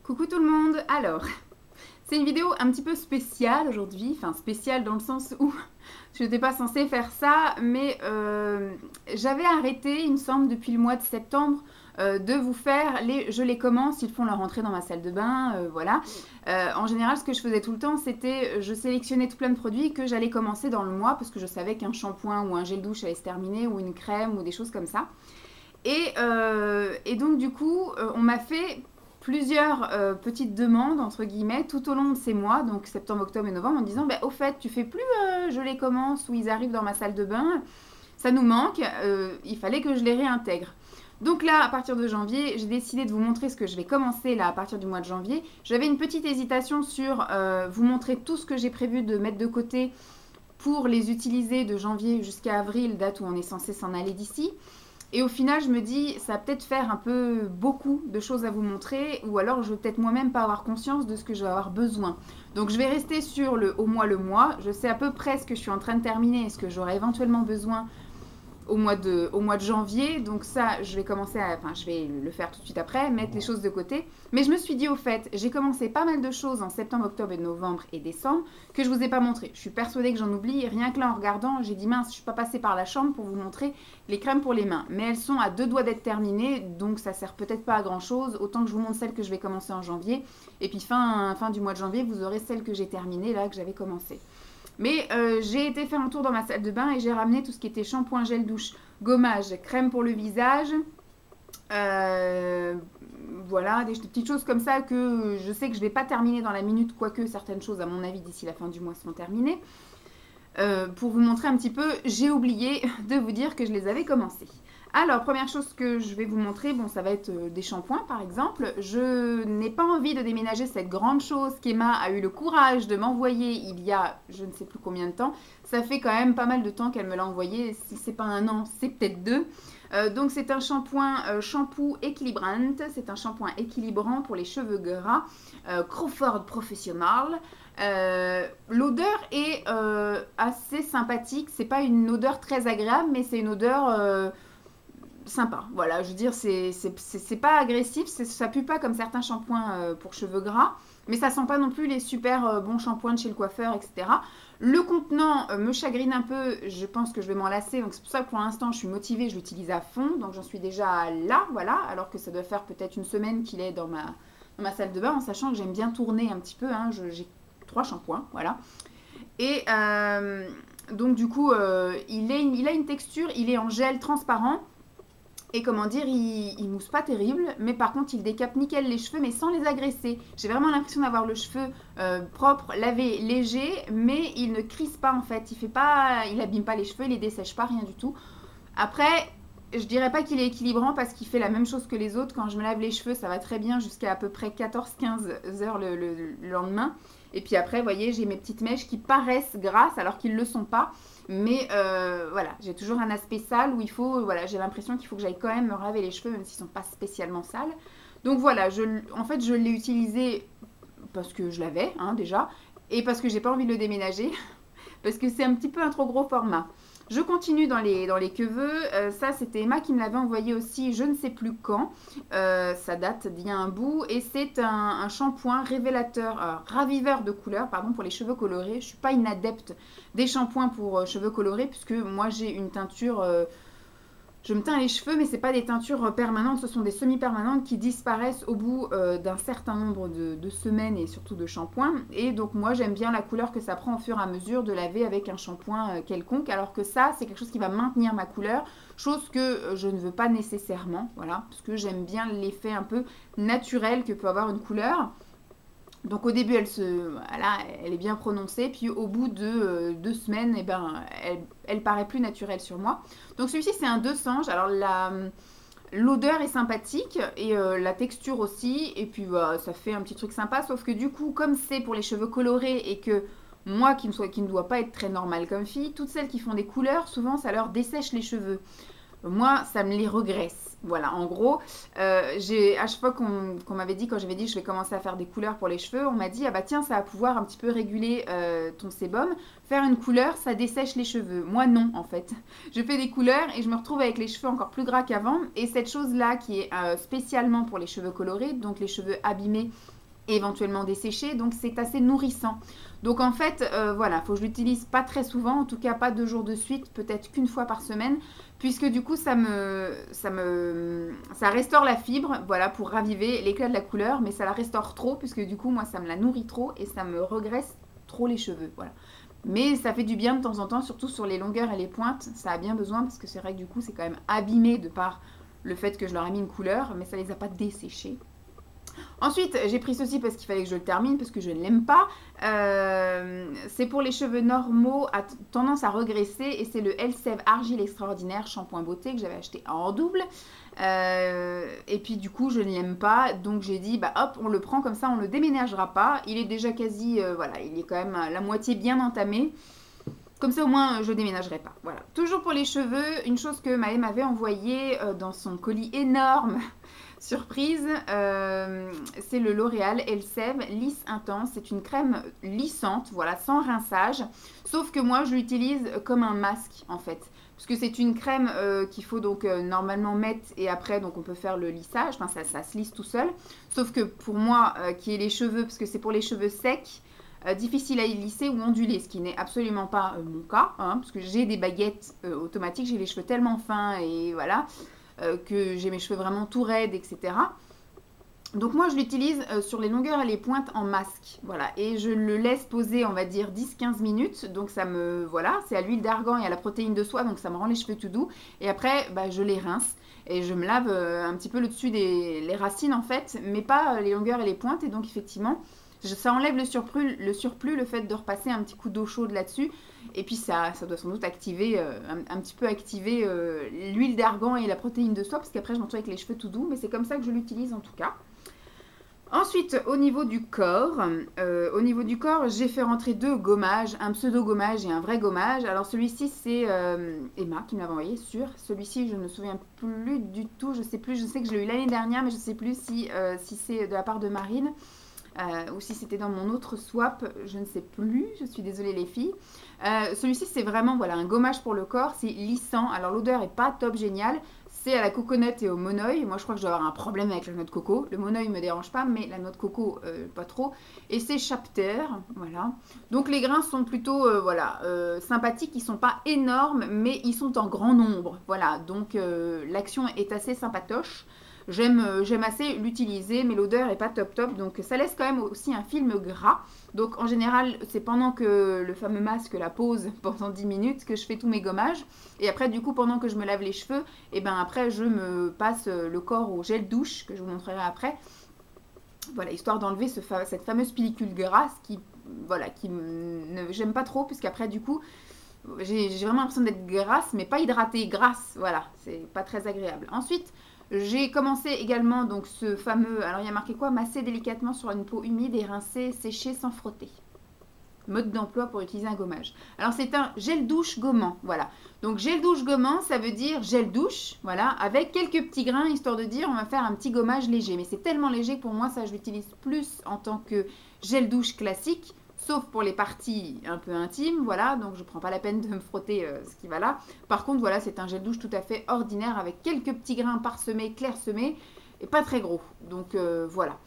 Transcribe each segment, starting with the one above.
Coucou tout le monde. Alors, c'est une vidéo un petit peu spéciale aujourd'hui, enfin spéciale dans le sens où je n'étais pas censée faire ça, mais j'avais arrêté, il me semble, depuis le mois de septembre, de vous faire je les commence, ils font leur entrée dans ma salle de bain, voilà. En général, ce que je faisais tout le temps, c'était je sélectionnais tout plein de produits que j'allais commencer dans le mois parce que je savais qu'un shampoing ou un gel douche allait se terminer ou une crème ou des choses comme ça. Et donc du coup, on m'a fait plusieurs petites demandes, entre guillemets, tout au long de ces mois, donc septembre, octobre et novembre, en disant, bah, au fait, tu fais plus je les commence ou ils arrivent dans ma salle de bain, ça nous manque, il fallait que je les réintègre. Donc là, à partir de janvier, j'ai décidé de vous montrer ce que je vais commencer là à partir du mois de janvier. J'avais une petite hésitation sur vous montrer tout ce que j'ai prévu de mettre de côté pour les utiliser de janvier jusqu'à avril, date où on est censé s'en aller d'ici. Et au final, je me dis, ça va peut-être faire un peu beaucoup de choses à vous montrer, ou alors je vais peut-être moi-même pas avoir conscience de ce que je vais avoir besoin. Donc je vais rester sur au mois le mois. Je sais à peu près ce que je suis en train de terminer et ce que j'aurai éventuellement besoin au mois de janvier. Donc ça, je vais commencer je vais le faire tout de suite après, mettre les choses de côté. Mais je me suis dit, au fait, j'ai commencé pas mal de choses en septembre, octobre et novembre et décembre que je vous ai pas montré. Je suis persuadée que j'en oublie. Rien que là, en regardant, j'ai dit, mince, je suis pas passée par la chambre pour vous montrer les crèmes pour les mains. Mais elles sont à deux doigts d'être terminées, donc ça sert peut-être pas à grand chose. Autant que je vous montre celles que je vais commencer en janvier. Et puis fin du mois de janvier, vous aurez celles que j'ai terminées là, que j'avais commencé. Mais j'ai été faire un tour dans ma salle de bain et j'ai ramené tout ce qui était shampoing, gel douche, gommage, crème pour le visage. Voilà, des petites choses comme ça que je sais que je ne vais pas terminer dans la minute, quoique certaines choses, à mon avis, d'ici la fin du mois seront terminées. Pour vous montrer un petit peu, j'ai oublié de vous dire que je les avais commencés. Alors, première chose que je vais vous montrer, bon, ça va être des shampoings par exemple. Je n'ai pas envie de déménager cette grande chose qu'Emma a eu le courage de m'envoyer il y a je ne sais plus combien de temps. Ça fait quand même pas mal de temps qu'elle me l'a envoyé. Si c'est pas un an, c'est peut-être deux. Donc c'est un shampoing shampoo équilibrant. C'est un shampoing équilibrant pour les cheveux gras. Crawford Professional. L'odeur est assez sympathique. C'est pas une odeur très agréable, mais c'est une odeur sympa. Voilà, je veux dire, c'est pas agressif, ça pue pas comme certains shampoings pour cheveux gras, mais ça sent pas non plus les super bons shampoings de chez le coiffeur, etc. Le contenant me chagrine un peu, je pense que je vais m'en lasser, donc c'est pour ça que pour l'instant je suis motivée, je l'utilise à fond, donc j'en suis déjà là, voilà, alors que ça doit faire peut-être une semaine qu'il est dans ma salle de bain, en sachant que j'aime bien tourner un petit peu, hein, j'ai 3 shampoings, voilà. Et donc du coup, il a une texture, il est en gel transparent. Et comment dire, il mousse pas terrible, mais par contre il décape nickel les cheveux, mais sans les agresser. J'ai vraiment l'impression d'avoir le cheveu propre, lavé, léger, mais il ne crisse pas en fait. Il abîme pas les cheveux, il les dessèche pas, rien du tout. Après, je dirais pas qu'il est équilibrant parce qu'il fait la même chose que les autres. Quand je me lave les cheveux, ça va très bien jusqu'à à peu près 14-15 heures le lendemain. Et puis après, vous voyez, j'ai mes petites mèches qui paraissent grasses alors qu'ils ne le sont pas. Mais voilà, j'ai toujours un aspect sale où voilà, j'ai l'impression qu'il faut que j'aille quand même me laver les cheveux, même s'ils ne sont pas spécialement sales. Donc voilà, en fait, je l'ai utilisé parce que je l'avais, hein, déjà, et parce que j'ai pas envie de le déménager, parce que c'est un petit peu un trop gros format. Je continue dans les cheveux. Ça, c'était Emma qui me l'avait envoyé aussi, je ne sais plus quand. Ça date d'il y a un bout. Et c'est un shampoing raviveur de couleurs, pardon, pour les cheveux colorés. Je ne suis pas une adepte des shampoings pour cheveux colorés, puisque moi, j'ai une teinture... je me teins les cheveux, mais ce n'est pas des teintures permanentes, ce sont des semi-permanentes qui disparaissent au bout d'un certain nombre de semaines et surtout de shampoings. Et donc moi j'aime bien la couleur que ça prend au fur et à mesure de laver avec un shampoing quelconque, alors que ça c'est quelque chose qui va maintenir ma couleur, chose que je ne veux pas nécessairement, voilà, parce que j'aime bien l'effet un peu naturel que peut avoir une couleur. Donc au début, elle est bien prononcée, puis au bout de 2 semaines, eh ben, elle paraît plus naturelle sur moi. Donc celui-ci, c'est un 200. Alors l'odeur est sympathique et la texture aussi. Et puis ça fait un petit truc sympa, sauf que du coup, comme c'est pour les cheveux colorés et que moi qui ne dois pas être très normale comme fille, toutes celles qui font des couleurs, souvent ça leur dessèche les cheveux. moi, ça me les regresse. Voilà, en gros, à chaque fois qu'on m'avait dit, quand j'avais dit je vais commencer à faire des couleurs pour les cheveux, on m'a dit, ah bah tiens, ça va pouvoir un petit peu réguler ton sébum. Faire une couleur, ça dessèche les cheveux. Moi, non, en fait. Je fais des couleurs et je me retrouve avec les cheveux encore plus gras qu'avant. Et cette chose-là, qui est spécialement pour les cheveux colorés, donc les cheveux abîmés, éventuellement desséchés, donc c'est assez nourrissant. Donc en fait, voilà, faut que je l'utilise pas très souvent, en tout cas pas 2 jours de suite, peut-être qu'une fois par semaine, puisque du coup ça restaure la fibre, voilà, pour raviver l'éclat de la couleur, mais ça la restaure trop, puisque du coup moi ça me la nourrit trop et ça me regresse trop les cheveux, voilà. Mais ça fait du bien de temps en temps, surtout sur les longueurs et les pointes, ça a bien besoin, parce que c'est vrai que du coup c'est quand même abîmé de par le fait que je leur ai mis une couleur, mais ça les a pas desséchés. Ensuite, j'ai pris ceci parce qu'il fallait que je le termine, parce que je ne l'aime pas. C'est pour les cheveux normaux, à tendance à regresser, et c'est le Elseve Argile Extraordinaire Shampoing Beauté que j'avais acheté en double. Et puis du coup, je ne l'aime pas, donc j'ai dit, bah hop, on le prend comme ça, on ne le déménagera pas. Il est déjà quasi, voilà, il est quand même la moitié bien entamé. Comme ça, au moins, je ne déménagerai pas. Voilà. Toujours pour les cheveux, une chose que Maë m'avait envoyée dans son colis énorme, surprise, c'est le L'Oréal Elseve Lisse Intense. C'est une crème lissante, voilà, sans rinçage. Sauf que moi, je l'utilise comme un masque, en fait. Parce que c'est une crème qu'il faut donc normalement mettre et après, donc on peut faire le lissage. Enfin, ça se lisse tout seul. Sauf que pour moi, qui ai les cheveux, parce que c'est pour les cheveux secs, difficile à lisser ou onduler, ce qui n'est absolument pas mon cas, hein, parce que j'ai des baguettes automatiques, j'ai les cheveux tellement fins et voilà, que j'ai mes cheveux vraiment tout raides, etc. Donc moi je l'utilise sur les longueurs et les pointes en masque, voilà, et je le laisse poser on va dire 10-15 minutes, donc ça me, voilà, c'est à l'huile d'argan et à la protéine de soie, donc ça me rend les cheveux tout doux, et après bah, je les rince, et je me lave un petit peu le dessus les racines en fait, mais pas les longueurs et les pointes, et donc effectivement, ça enlève le surplus, le fait de repasser un petit coup d'eau chaude là-dessus. Et puis ça doit sans doute activer, un petit peu activer l'huile d'argan et la protéine de soie. Parce qu'après je me retrouve avec les cheveux tout doux. Mais c'est comme ça que je l'utilise en tout cas. Ensuite, au niveau du corps, j'ai fait rentrer 2 gommages, un pseudo-gommage et un vrai gommage. Alors celui-ci, c'est Emma qui me l'avait envoyé sur. Celui-ci, je ne me souviens plus du tout. Je sais plus, je sais que je l'ai eu l'année dernière, mais je ne sais plus si c'est de la part de Marine. Ou si c'était dans mon autre swap, je ne sais plus, je suis désolée les filles. Celui-ci c'est vraiment voilà, un gommage pour le corps, c'est lissant, alors l'odeur est pas top géniale, c'est à la coconut et au monoeil. Moi je crois que je dois avoir un problème avec la noix de coco, le monoeil me dérange pas, mais la noix de coco pas trop, et c'est chapter, voilà. Donc les grains sont plutôt voilà, sympathiques, ils sont pas énormes, mais ils sont en grand nombre, voilà, donc l'action est assez sympatoche. J'aime assez l'utiliser, mais l'odeur est pas top, donc ça laisse quand même aussi un film gras. Donc en général, c'est pendant que le fameux masque la pose pendant 10 minutes que je fais tous mes gommages. Et après, du coup, pendant que je me lave les cheveux, et ben après, je me passe le corps au gel douche, que je vous montrerai après. Voilà, histoire d'enlever cette fameuse pellicule grasse qui, voilà, j'aime pas trop, puisqu'après, du coup, j'ai vraiment l'impression d'être grasse, mais pas hydratée, grasse, voilà, c'est pas très agréable. Ensuite, j'ai commencé également donc ce fameux, alors il y a marqué quoi? Masser délicatement sur une peau humide et rincer, sécher sans frotter. Mode d'emploi pour utiliser un gommage. Alors c'est un gel douche gommant, voilà. Donc gel douche gommant, ça veut dire gel douche, voilà, avec quelques petits grains, histoire de dire on va faire un petit gommage léger. Mais c'est tellement léger que pour moi, ça je l'utilise plus en tant que gel douche classique, sauf pour les parties un peu intimes, voilà, donc je ne prends pas la peine de me frotter ce qui va là. Par contre, voilà, c'est un gel douche tout à fait ordinaire avec quelques petits grains parsemés, clairsemés, et pas très gros. Donc voilà.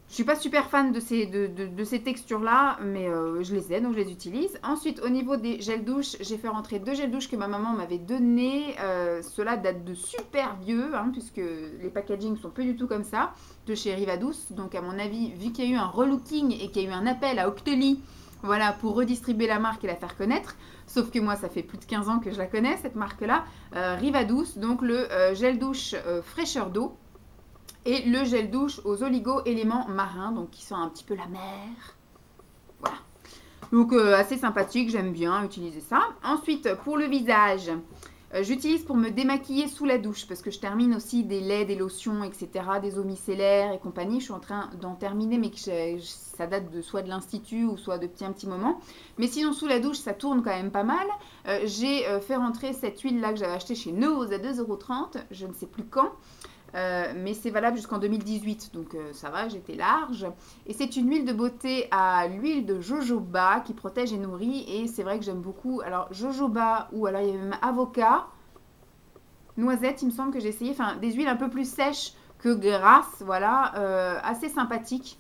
Je ne suis pas super fan de ces textures-là, mais je les ai, donc je les utilise. Ensuite, au niveau des gels douches, j'ai fait rentrer 2 gels douches que ma maman m'avait donné. Ceux-là datent de super vieux, hein, puisque les packagings sont plus du tout comme ça, de chez Rivadouce. Donc à mon avis, vu qu'il y a eu un relooking et qu'il y a eu un appel à Octoly, voilà, pour redistribuer la marque et la faire connaître. Sauf que moi, ça fait plus de 15 ans que je la connais, cette marque-là. Rivadouce, donc le gel douche fraîcheur d'eau. Et le gel douche aux oligo-éléments marins, donc qui sent un petit peu la mer. Voilà. Donc assez sympathique, j'aime bien utiliser ça. Ensuite, pour le visage, J'utilise pour me démaquiller sous la douche parce que je termine aussi des laits, des lotions, etc., des eaux micellaires et compagnie. Je suis en train d'en terminer, mais que ça date de soit de l'institut ou soit de un petit moment. Mais sinon, sous la douche, ça tourne quand même pas mal. J'ai fait rentrer cette huile-là que j'avais achetée chez Nose à 2,30 €, je ne sais plus quand. Mais c'est valable jusqu'en 2018, donc ça va, j'étais large. Et c'est une huile de beauté à l'huile de jojoba qui protège et nourrit. Et c'est vrai que j'aime beaucoup. Alors, jojoba ou alors il y avait même avocat, noisette, il me semble que j'ai essayé. Enfin, des huiles un peu plus sèches que grasses, voilà, assez sympathiques.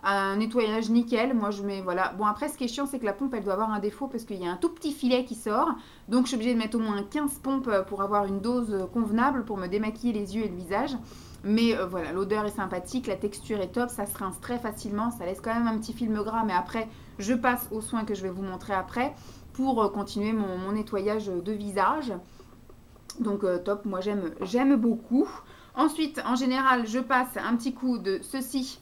Un nettoyage nickel, moi je mets, voilà. Bon, après, ce qui est chiant, c'est que la pompe, elle doit avoir un défaut parce qu'il y a un tout petit filet qui sort. Donc, je suis obligée de mettre au moins 15 pompes pour avoir une dose convenable pour me démaquiller les yeux et le visage. Mais voilà, l'odeur est sympathique, la texture est top, ça se rince très facilement. Ça laisse quand même un petit film gras, mais après, je passe aux soins que je vais vous montrer après pour continuer mon nettoyage de visage. Donc, top, moi j'aime beaucoup. Ensuite, en général, je passe un petit coup de ceci,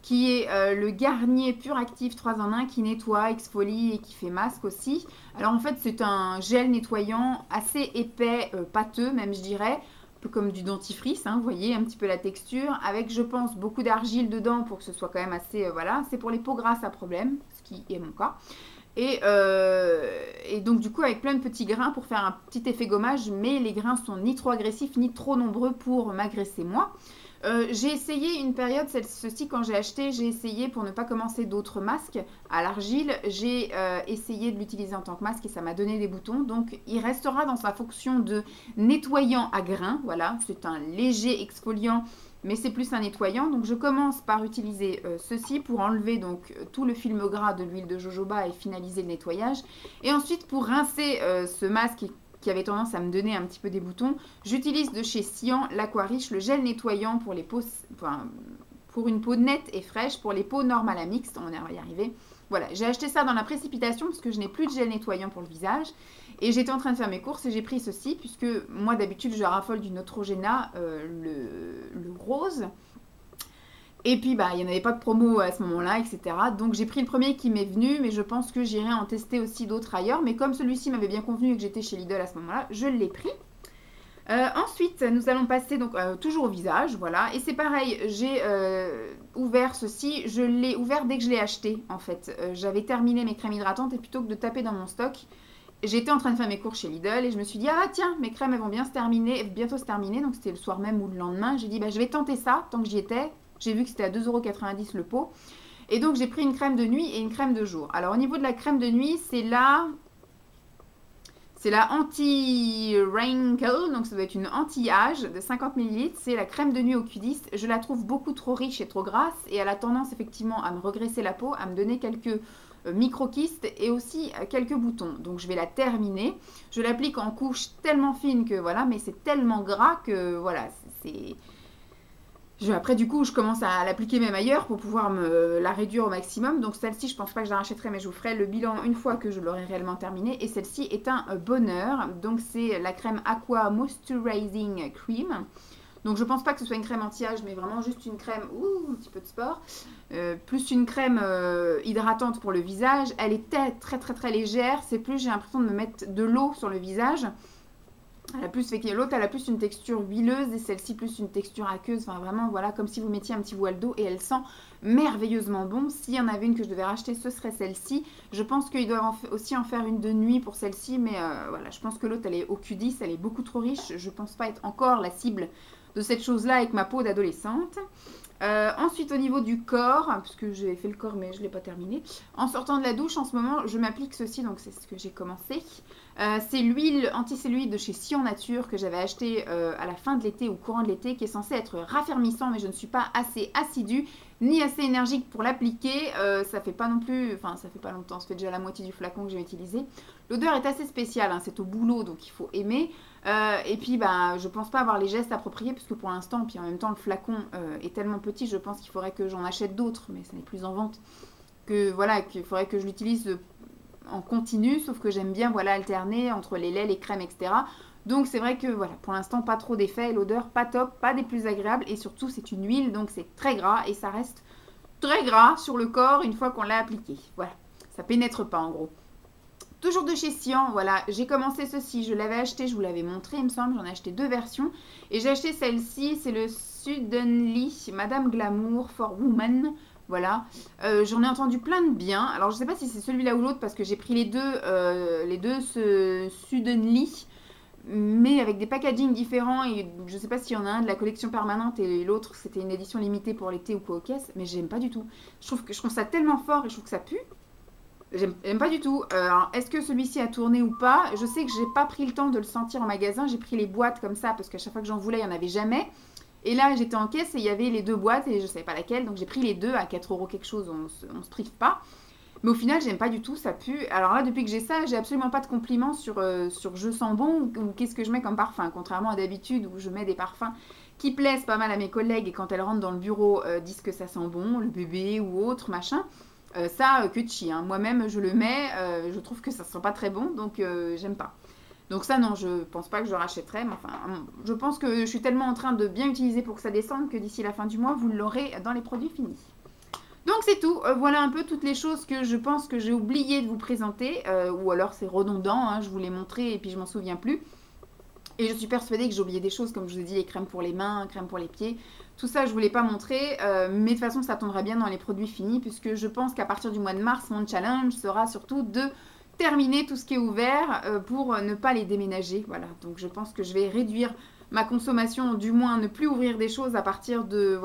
qui est le Garnier Pur Active 3 en 1 qui nettoie, exfolie et qui fait masque aussi. Alors en fait c'est un gel nettoyant assez épais, pâteux même je dirais, un peu comme du dentifrice, hein, vous voyez un petit peu la texture, avec je pense beaucoup d'argile dedans pour que ce soit quand même assez, voilà, c'est pour les peaux grasses à problème, ce qui est mon cas. Et donc du coup avec plein de petits grains pour faire un petit effet gommage, mais les grains sont ni trop agressifs ni trop nombreux pour m'agresser moi. J'ai essayé une période, ceci quand j'ai acheté, j'ai essayé pour ne pas commencer d'autres masques à l'argile, j'ai essayé de l'utiliser en tant que masque et ça m'a donné des boutons, donc il restera dans sa fonction de nettoyant à grains, voilà, c'est un léger exfoliant, mais c'est plus un nettoyant, donc je commence par utiliser ceci pour enlever donc tout le film gras de l'huile de jojoba et finaliser le nettoyage, et ensuite pour rincer ce masque qui avait tendance à me donner un petit peu des boutons, j'utilise de chez Sian l'Aquariche, le gel nettoyant pour les peaux, enfin, pour une peau nette et fraîche, pour les peaux normales à mixte, on va y arriver. Voilà, j'ai acheté ça dans la précipitation parce que je n'ai plus de gel nettoyant pour le visage. Et j'étais en train de faire mes courses et j'ai pris ceci, puisque moi d'habitude je raffole du Neutrogena, le rose. Et puis, bah, il n'y en avait pas de promo à ce moment-là, etc. Donc, j'ai pris le premier qui m'est venu, mais je pense que j'irai en tester aussi d'autres ailleurs. Mais comme celui-ci m'avait bien convenu et que j'étais chez Lidl à ce moment-là, je l'ai pris. Ensuite, nous allons passer donc toujours au visage, voilà. Et c'est pareil, j'ai ouvert ceci, je l'ai ouvert dès que je l'ai acheté, en fait. J'avais terminé mes crèmes hydratantes et plutôt que de taper dans mon stock, j'étais en train de faire mes courses chez Lidl et je me suis dit, ah tiens, mes crèmes elles vont bientôt se terminer. Donc, c'était le soir même ou le lendemain. J'ai dit, bah, je vais tenter ça tant que j'y étais. J'ai vu que c'était à 2,90 € le pot. Et donc, j'ai pris une crème de nuit et une crème de jour. Alors, au niveau de la crème de nuit, c'est la anti-wrinkle. Donc, ça doit être une anti-âge de 50 ml. C'est la crème de nuit au Q10. Je la trouve beaucoup trop riche et trop grasse. Et elle a tendance, effectivement, à me regresser la peau, à me donner quelques micro-kystes et aussi quelques boutons. Donc, je vais la terminer. Je l'applique en couche tellement fine que, voilà, mais c'est tellement gras que, voilà, c'est... Après, du coup, je commence à l'appliquer même ailleurs pour pouvoir me la réduire au maximum. Donc, celle-ci, je pense pas que je la rachèterai, mais je vous ferai le bilan une fois que je l'aurai réellement terminée. Et celle-ci est un bonheur. Donc, c'est la crème Aqua Moisturizing Cream. Donc, je pense pas que ce soit une crème anti-âge, mais vraiment juste une crème, un petit peu de sport. Plus une crème hydratante pour le visage. Elle est très légère. C'est plus, j'ai l'impression de me mettre de l'eau sur le visage. L'autre, elle a plus une texture huileuse et celle-ci plus une texture aqueuse. Enfin, vraiment, voilà, comme si vous mettiez un petit voile d'eau et elle sent merveilleusement bon. S'il y en avait une que je devais racheter, ce serait celle-ci. Je pense qu'ils doivent aussi en faire une de nuit pour celle-ci, mais voilà, je pense que l'autre, elle est au Q10, elle est beaucoup trop riche. Je pense pas être encore la cible de cette chose-là avec ma peau d'adolescente. Ensuite, au niveau du corps, puisque j'ai fait le corps mais je ne l'ai pas terminé, en sortant de la douche, en ce moment, je m'applique ceci, donc c'est ce que j'ai commencé. C'est l'huile anticellulite de chez Sion Nature que j'avais acheté à la fin de l'été ou courant de l'été, qui est censé être raffermissant, mais je ne suis pas assez assidue ni assez énergique pour l'appliquer. Ça fait pas non plus, enfin ça fait pas longtemps, ça fait déjà la moitié du flacon que j'ai utilisé. L'odeur est assez spéciale, hein, c'est au boulot, donc il faut aimer. Et puis bah, je pense pas avoir les gestes appropriés puisque pour l'instant, puis en même temps le flacon est tellement petit, je pense qu'il faudrait que j'en achète d'autres, mais ça n'est plus en vente, que voilà, qu'il faudrait que je l'utilise en continu, sauf que j'aime bien voilà alterner entre les laits, les crèmes, etc. Donc c'est vrai que voilà, pour l'instant pas trop d'effet, l'odeur pas top, pas des plus agréables et surtout c'est une huile donc c'est très gras et ça reste très gras sur le corps une fois qu'on l'a appliqué. Voilà, ça pénètre pas en gros. Toujours de chez Sian, voilà, j'ai commencé ceci, je l'avais acheté, je vous l'avais montré, il me semble, j'en ai acheté 2 versions. Et j'ai acheté celle-ci, c'est le Suddenly Madame Glamour for Woman. Voilà, j'en ai entendu plein de bien. Alors je sais pas si c'est celui-là ou l'autre parce que j'ai pris les deux ce Suddenly, mais avec des packagings différents. Et je sais pas s'il y en a un de la collection permanente et l'autre c'était une édition limitée pour l'été ou quoi aux caisses, mais j'aime pas du tout. Je trouve ça tellement fort et je trouve que ça pue. J'aime pas du tout. Alors, est-ce que celui-ci a tourné ou pas? Je sais que j'ai pas pris le temps de le sentir en magasin. J'ai pris les boîtes comme ça parce qu'à chaque fois que j'en voulais, il n'y en avait jamais. Et là, j'étais en caisse et il y avait les 2 boîtes et je savais pas laquelle. Donc j'ai pris les deux à 4 euros quelque chose. On se prive pas. Mais au final, j'aime pas du tout. Ça pue. Alors là, depuis que j'ai ça, j'ai absolument pas de compliments sur je sens bon ou qu'est-ce que je mets comme parfum. Contrairement à d'habitude où je mets des parfums qui plaisent pas mal à mes collègues et quand elles rentrent dans le bureau disent que ça sent bon, le bébé ou autre machin. Que chi, hein. Moi-même je le mets, je trouve que ça sent pas très bon, donc j'aime pas. Donc ça non, je pense pas que je le rachèterai, mais enfin, je pense que je suis tellement en train de bien utiliser pour que ça descende que d'ici la fin du mois, vous l'aurez dans les produits finis. Donc c'est tout, voilà un peu toutes les choses que je pense que j'ai oublié de vous présenter, ou alors c'est redondant, hein, je vous l'ai montré et puis je m'en souviens plus. Et je suis persuadée que j'ai oublié des choses, comme je vous ai dit, les crèmes pour les mains, crèmes pour les pieds. Tout ça, je ne vous l'ai pas montré, mais de toute façon, ça tomberait bien dans les produits finis, puisque je pense qu'à partir du mois de mars, mon challenge sera surtout de terminer tout ce qui est ouvert pour ne pas les déménager. Voilà, donc je pense que je vais réduire ma consommation, du moins ne plus ouvrir des choses à partir de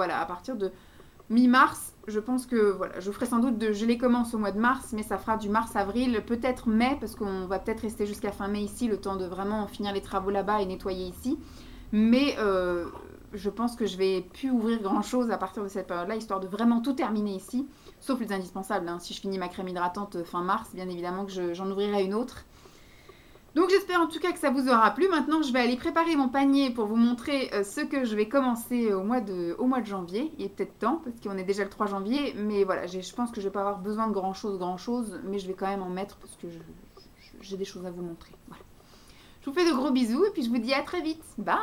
mi-mars. Je pense que voilà, je ferai sans doute je les commence au mois de mars, mais ça fera du mars-avril, peut-être mai, parce qu'on va peut-être rester jusqu'à fin mai ici, le temps de vraiment finir les travaux là-bas et nettoyer ici. Mais je pense que je vais plus ouvrir grand-chose à partir de cette période-là, histoire de vraiment tout terminer ici, sauf les indispensables. Hein. Si je finis ma crème hydratante fin mars, bien évidemment que j'en ouvrirai une autre. Donc j'espère en tout cas que ça vous aura plu. Maintenant, je vais aller préparer mon panier pour vous montrer ce que je vais commencer au mois de janvier. Il est peut-être temps, parce qu'on est déjà le 3 janvier. Mais voilà, je pense que je ne vais pas avoir besoin de grand-chose. Mais je vais quand même en mettre parce que j'ai des choses à vous montrer. Voilà. Je vous fais de gros bisous et puis je vous dis à très vite. Bye!